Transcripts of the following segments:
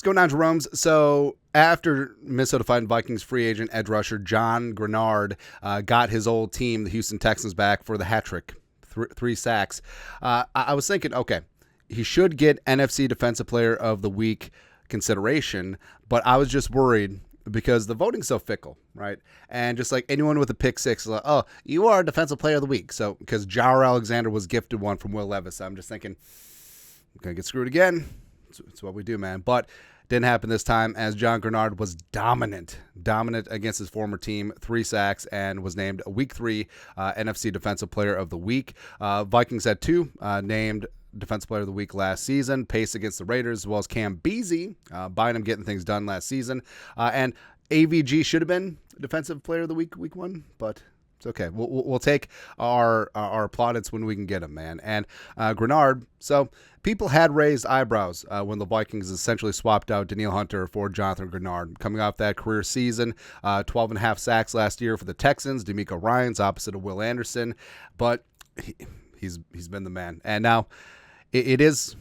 What's going on, Jerome's? So after Minnesota Vikings free agent edge rusher Jonathan Greenard got his old team, the Houston Texans, back for the hat trick, three sacks, I was thinking, okay, he should get NFC Defensive Player of the Week consideration, but I was just worried because the voting's so fickle, right? And just like anyone with a pick six is like, oh, you are a Defensive Player of the Week. So because Jair Alexander was gifted one from Will Levis, I'm just thinking, I'm going to get screwed again. It's what we do, man. But didn't happen this time, as Jonathan Greenard was dominant against his former team, 3 sacks, and was named a Week 3 NFC Defensive Player of the Week. Vikings had 2 named Defensive Player of the Week last season, Pace against the Raiders, as well as Cam Beasley, Bynum getting things done last season. And AVG should have been Defensive Player of the Week, Week 1, but it's okay. We'll take our plaudits when we can get them, man. And Greenard, so people had raised eyebrows when the Vikings essentially swapped out Danielle Hunter for Jonathan Greenard. Coming off that career season, 12 and a half sacks last year for the Texans, D'Amico Ryans opposite of Will Anderson. But he's been the man. And now it is,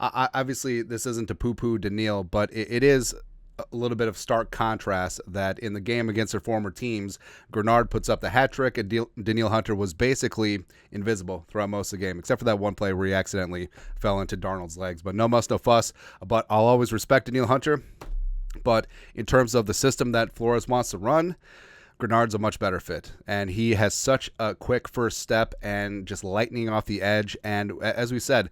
obviously this isn't to poo-poo Danielle, but it is a little bit of stark contrast that in the game against their former teams, Greenard puts up the hat trick and Danielle Hunter was basically invisible throughout most of the game, except for that one play where he accidentally fell into Darnold's legs. But no muss, no fuss. But I'll always respect Danielle Hunter. But in terms of the system that Flores wants to run, Greenard's a much better fit. And he has such a quick first step and just lightning off the edge. And as we said,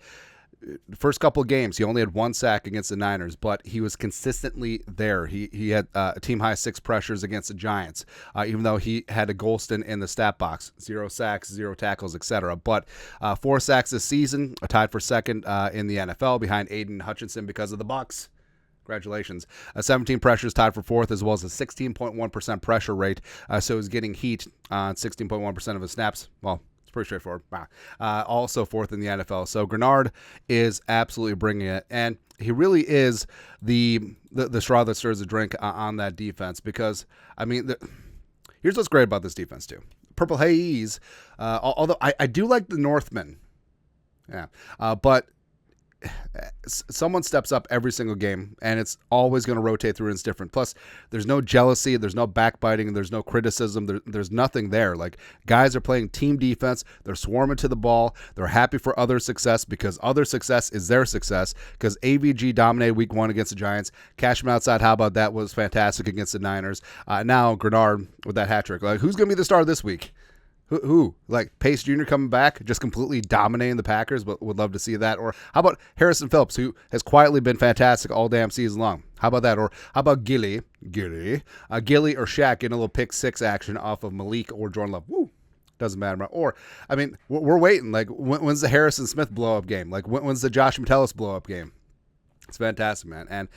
the first couple of games, he only had 1 sack against the Niners, but he was consistently there. He had a team-high 6 pressures against the Giants, even though he had a Golston in the stat box, 0 sacks, 0 tackles, etc. But 4 sacks this season, tied for second in the NFL behind Aiden Hutchinson because of the Bucs. Congratulations. 17 pressures, tied for 4th, as well as a 16.1% pressure rate. So he's getting heat on 16.1% of his snaps. Well, pretty straightforward. Also 4th in the NFL. So Greenard is absolutely bringing it, and he really is the straw that stirs the drink on that defense. Because I mean, here's what's great about this defense too: Purple Haze. Although I do like the Northmen, yeah, but someone steps up every single game, and it's always going to rotate through and it's different. Plus, there's no jealousy, there's no backbiting, there's no criticism, there's nothing there. Like, guys are playing team defense, they're swarming to the ball, they're happy for other success because other success is their success, because AVG dominated Week 1 against the Giants. Cashman outside, how about that, was fantastic against the Niners. Now, Greenard with that hat trick. Like, who's going to be the star this week? Who? Like Pace Jr. coming back, just completely dominating the Packers, but would love to see that. Or how about Harrison Phillips, who has quietly been fantastic all damn season long? How about that? Or how about Gilly or Shaq getting a little pick 6 action off of Malik or Jordan Love? Woo! Doesn't matter. Or, I mean, we're waiting. Like, when's the Harrison Smith blow-up game? Like, when's the Josh Metellus blow-up game? It's fantastic, man. And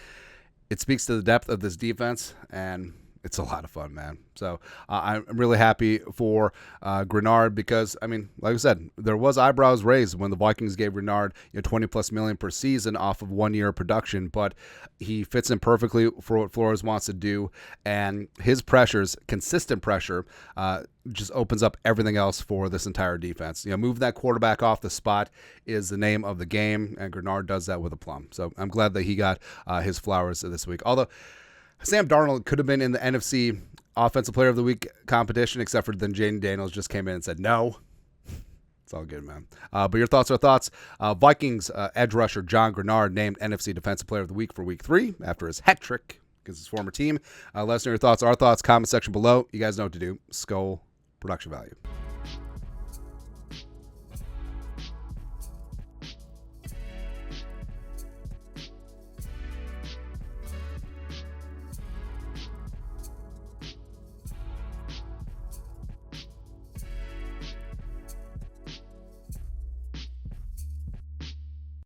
it speaks to the depth of this defense, and it's a lot of fun, man. So I'm really happy for Greenard because, I mean, like I said, there was eyebrows raised when the Vikings gave Greenard $20+ million per season off of 1 year of production, but he fits in perfectly for what Flores wants to do, and his pressures, consistent pressure, just opens up everything else for this entire defense. Move that quarterback off the spot is the name of the game, and Greenard does that with aplomb. So I'm glad that he got his flowers this week. Although Sam Darnold could have been in the NFC Offensive Player of the Week competition, except for then Jaden Daniels just came in and said no. It's all good, man. But your thoughts are thoughts. Vikings edge rusher Jonathan Greenard named NFC Defensive Player of the Week for Week 3 after his hat trick against his former team. Let us know your thoughts, our thoughts, comment section below. You guys know what to do. Skull production value.